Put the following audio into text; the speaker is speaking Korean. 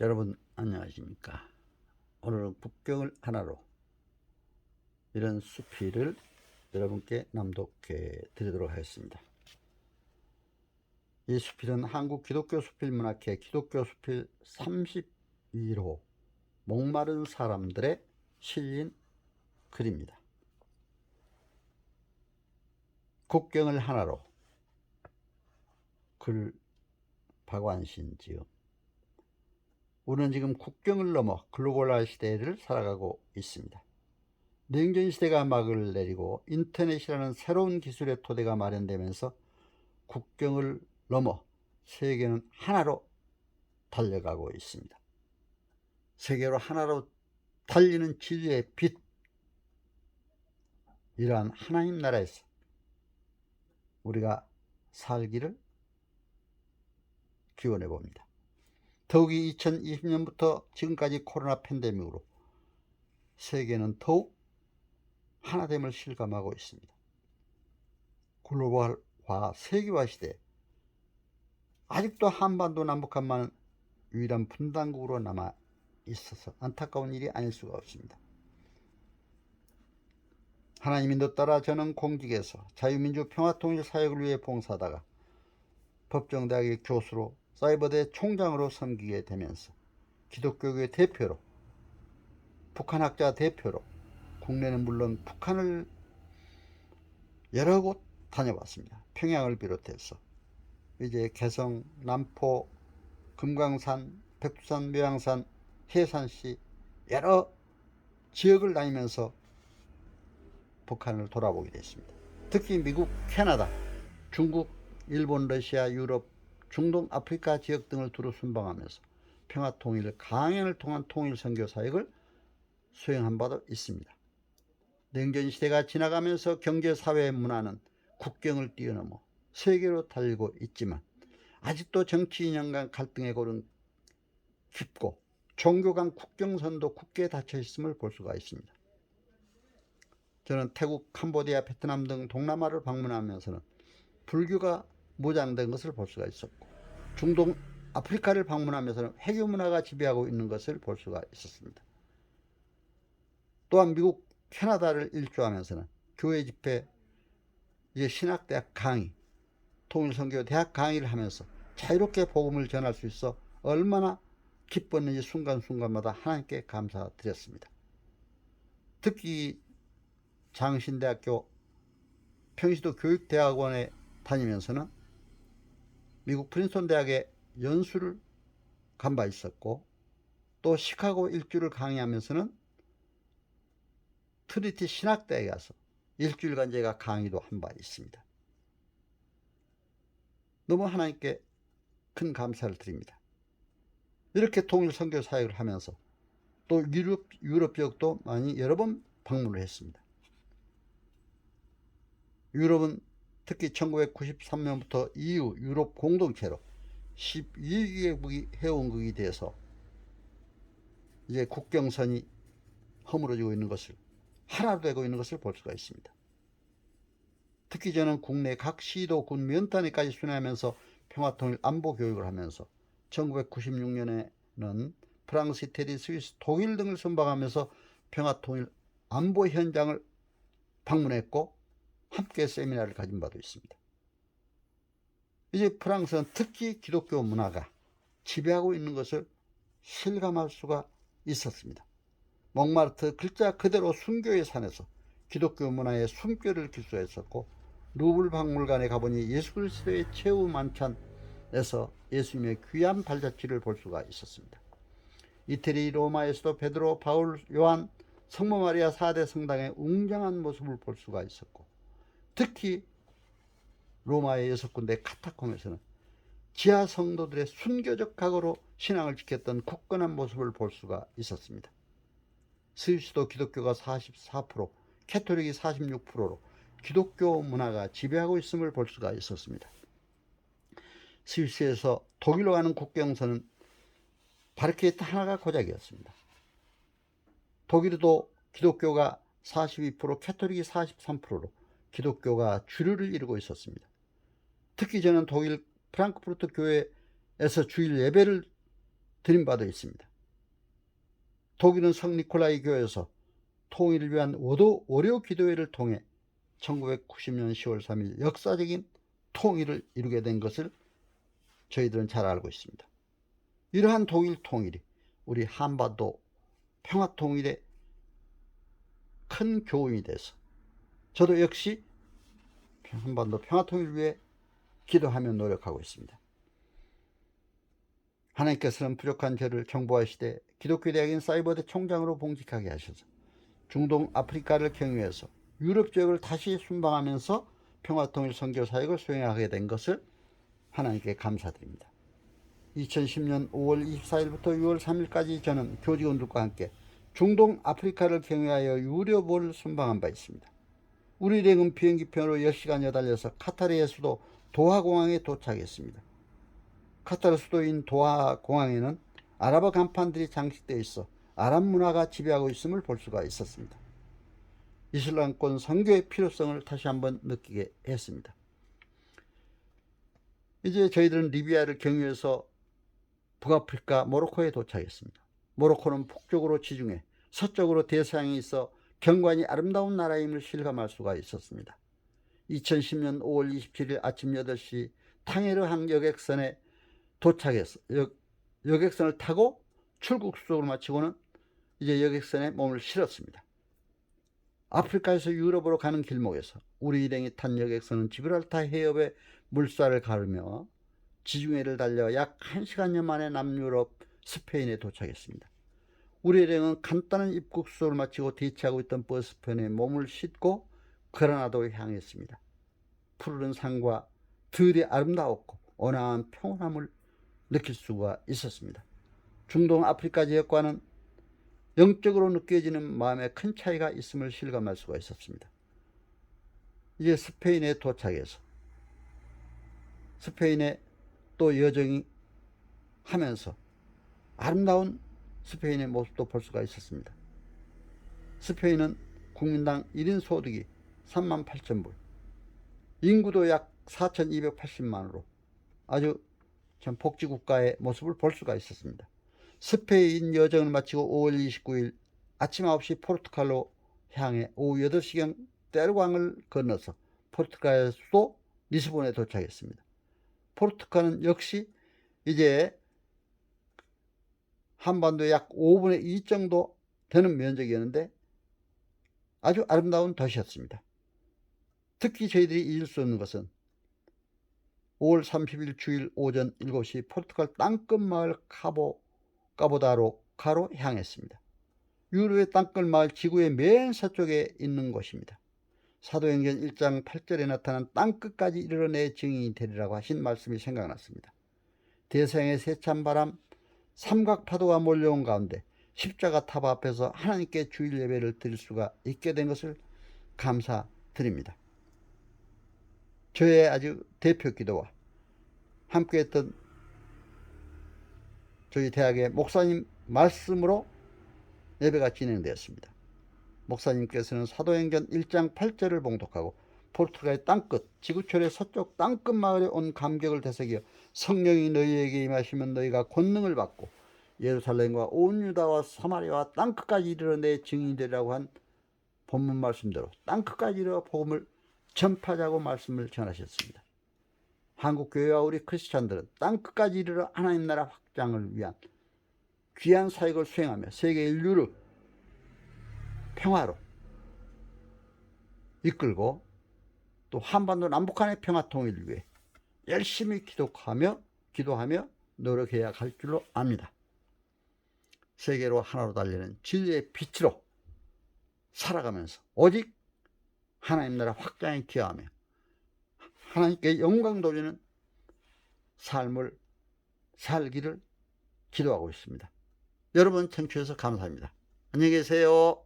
여러분 안녕하십니까? 오늘은 국경을 하나로 이런 수필을 여러분께 낭독해 드리도록 하겠습니다. 이 수필은 한국 기독교 수필문학회 기독교 수필 32호 목마른 사람들의 실린 글입니다. 국경을 하나로. 글 박완신지음. 우리는 지금 국경을 넘어 글로벌화 시대를 살아가고 있습니다. 냉전 시대가 막을 내리고 인터넷이라는 새로운 기술의 토대가 마련되면서 국경을 넘어 세계는 하나로 달려가고 있습니다. 세계로 하나로 달리는 진리의 빛, 이러한 하나님 나라에서 우리가 살기를 기원해 봅니다. 더욱이 2020년부터 지금까지 코로나 팬데믹으로 세계는 더욱 하나됨을 실감하고 있습니다. 글로벌화 세계화 시대에 아직도 한반도 남북한만 유일한 분단국으로 남아 있어서 안타까운 일이 아닐 수가 없습니다. 하나님 인도 따라 저는 공직에서 자유민주 평화통일사역을 위해 봉사하다가 법정대학의 교수로 사이버대 총장으로 섬기게 되면서 기독교계 대표로, 북한학자 대표로, 국내는 물론 북한을 여러 곳 다녀봤습니다. 평양을 비롯해서 이제 개성, 남포, 금강산, 백두산, 묘양산, 해산시 여러 지역을 다니면서 북한을 돌아보게 됐습니다. 특히 미국, 캐나다, 중국, 일본, 러시아, 유럽, 중동, 아프리카 지역 등을 두루 순방하면서 평화통일 강연을 통한 통일선교 사역을 수행한 바도 있습니다. 냉전 시대가 지나가면서 경제, 사회, 문화는 국경을 뛰어넘어 세계로 달리고 있지만 아직도 정치 이념 간 갈등의 골은 깊고 종교 간 국경선도 굳게 닫혀 있음을 볼 수가 있습니다. 저는 태국, 캄보디아, 베트남 등 동남아를 방문하면서는 불교가 무장된 것을 볼 수가 있었고, 중동, 아프리카를 방문하면서는 회교 문화가 지배하고 있는 것을 볼 수가 있었습니다. 또한 미국, 캐나다를 일주하면서는 교회 집회, 신학대학 강의, 통일선교 대학 강의를 하면서 자유롭게 복음을 전할 수 있어 얼마나 기뻤는지 순간순간마다 하나님께 감사드렸습니다. 특히 장신대학교 평시도 교육대학원에 다니면서는 미국 프린스턴 대학에 연수를 간 바 있었고, 또 시카고 일주를 강의하면서는 트리티 신학대에 가서 일주일간 제가 강의도 한 바 있습니다. 너무 하나님께 큰 감사를 드립니다. 이렇게 통일 선교 사역을 하면서 또 유럽 지역도 많이 여러 번 방문을 했습니다. 유럽은 특히 1993년부터 EU 유럽 공동체로 12개국이 회원국이 돼서 이제 국경선이 허물어지고 있는 것을, 하나로 되고 있는 것을 볼 수가 있습니다. 특히 저는 국내 각 시도 군 면단위까지 순회하면서 평화통일 안보 교육을 하면서 1996년에는 프랑스, 이태리, 스위스, 독일 등을 순방하면서 평화통일 안보 현장을 방문했고 함께 세미나를 가진 바도 있습니다. 이제 프랑스는 특히 기독교 문화가 지배하고 있는 것을 실감할 수가 있었습니다. 몽마르트 글자 그대로 순교의 산에서 기독교 문화의 숨결을 기수했었고, 루블 박물관에 가보니 예수 그리스도의 최후 만찬에서 예수님의 귀한 발자취를 볼 수가 있었습니다. 이태리 로마에서도 베드로, 바울, 요한, 성모 마리아 4대 성당의 웅장한 모습을 볼 수가 있었고, 특히 로마의 6군데 카타콤에서는 지하 성도들의 순교적 각오로 신앙을 지켰던 굳건한 모습을 볼 수가 있었습니다. 스위스도 기독교가 44%, 캐톨릭이 46%로 기독교 문화가 지배하고 있음을 볼 수가 있었습니다. 스위스에서 독일로 가는 국경선은 바르케이트 하나가 고작이었습니다. 독일도 기독교가 42%, 캐톨릭이 43%로 기독교가 주류를 이루고 있었습니다. 특히 저는 독일 프랑크푸르트 교회에서 주일 예배를 드린 바도 있습니다. 독일은 성니콜라이 교회에서 통일을 위한 월요 기도회를 통해 1990년 10월 3일 역사적인 통일을 이루게 된 것을 저희들은 잘 알고 있습니다. 이러한 독일 통일이 우리 한반도 평화 통일에 큰 교훈이 돼서 저도 역시 한반도 평화 통일을 위해 기도하며 노력하고 있습니다. 하나님께서는 부족한 저를 정보하시되 기독교 대학인 사이버대 총장으로 봉직하게 하셔서 중동 아프리카를 경유해서 유럽 지역을 다시 순방하면서 평화통일 선교 사역을 수행하게 된 것을 하나님께 감사드립니다. 2010년 5월 24일부터 6월 3일까지 저는 교직원들과 함께 중동 아프리카를 경유하여 유럽을 순방한 바 있습니다. 우리 일행은 비행기편으로 10시간여 달려서 카타르의 수도 도하공항에 도착했습니다. 카타르 수도인 도하공항에는 아랍어 간판들이 장식되어 있어 아랍 문화가 지배하고 있음을 볼 수가 있었습니다. 이슬람권 선교의 필요성을 다시 한번 느끼게 했습니다. 이제 저희들은 리비아를 경유해서 북아프리카 모로코에 도착했습니다. 모로코는 북쪽으로 지중해, 서쪽으로 대서양이 있어 경관이 아름다운 나라임을 실감할 수가 있었습니다. 2010년 5월 27일 아침 8시 탕헤르항 여객선에 도착해서 여객선을 타고 출국 수속을 마치고는 이제 여객선에 몸을 실었습니다. 아프리카에서 유럽으로 가는 길목에서 우리 일행이 탄 여객선은 지브랄타 해협의 물살을 가르며 지중해를 달려 약 1시간여 만에 남유럽 스페인에 도착했습니다. 우리 일행은 간단한 입국 수속을 마치고 대치하고 있던 버스편에 몸을 싣고 그라나다로 향했습니다. 푸르른 산과 들이 아름다웠고 온화한 평온함을 느낄 수가 있었습니다. 중동 아프리카 지역과는 영적으로 느껴지는 마음의 큰 차이가 있음을 실감할 수가 있었습니다. 이제 스페인에 도착해서 스페인에 또 여정이 하면서 아름다운 스페인의 모습도 볼 수가 있었습니다. 스페인은 국민당 1인 소득이 38,000불, 인구도 약 4,280만으로 아주 참 복지국가의 모습을 볼 수가 있었습니다. 스페인 여정을 마치고 5월 29일 아침 9시 포르투갈로 향해 오후 8시경 떼르강을 건너서 포르투갈의 수도 리스본에 도착했습니다. 포르투갈은 역시 이제 한반도의 약 5분의 2 정도 되는 면적이었는데 아주 아름다운 도시였습니다. 특히 저희들이 잊을 수 없는 것은 5월 30일 주일 오전 7시 포르투갈 땅끝 마을 까보다로카로 향했습니다. 유럽의 땅끝 마을 지구의 맨 서쪽에 있는 곳입니다. 사도행전 1장 8절에 나타난 땅끝까지 이르러 내 증인이 되리라고 하신 말씀이 생각났습니다. 대서양의 세찬 바람, 삼각파도가 몰려온 가운데 십자가 탑 앞에서 하나님께 주일 예배를 드릴 수가 있게 된 것을 감사드립니다. 저의 아주 대표 기도와 함께했던 저희 대학의 목사님 말씀으로 예배가 진행되었습니다. 목사님께서는 사도행전 1장 8절을 봉독하고 포르투갈의 땅끝, 지구촌의 서쪽 땅끝 마을에 온 감격을 되새겨 성령이 너희에게 임하시면 너희가 권능을 받고 예루살렘과 온 유다와 사마리아와 땅끝까지 이르러 내 증인이 되리라고 한 본문 말씀대로 땅끝까지 이르러 복음을 전파하자고 말씀을 전하셨습니다. 한국교회와 우리 크리스찬들은 땅끝까지 이르러 하나님 나라 확장을 위한 귀한 사역을 수행하며 세계 인류를 평화로 이끌고 또 한반도 남북한의 평화 통일을 위해 열심히 기도하며 노력해야 할 줄로 압니다. 세계로 하나로 달리는 진리의 빛으로 살아가면서 오직 하나님 나라 확장에 기여하며 하나님께 영광 돌리는 삶을 살기를 기도하고 있습니다. 여러분 청취해서 감사합니다. 안녕히 계세요.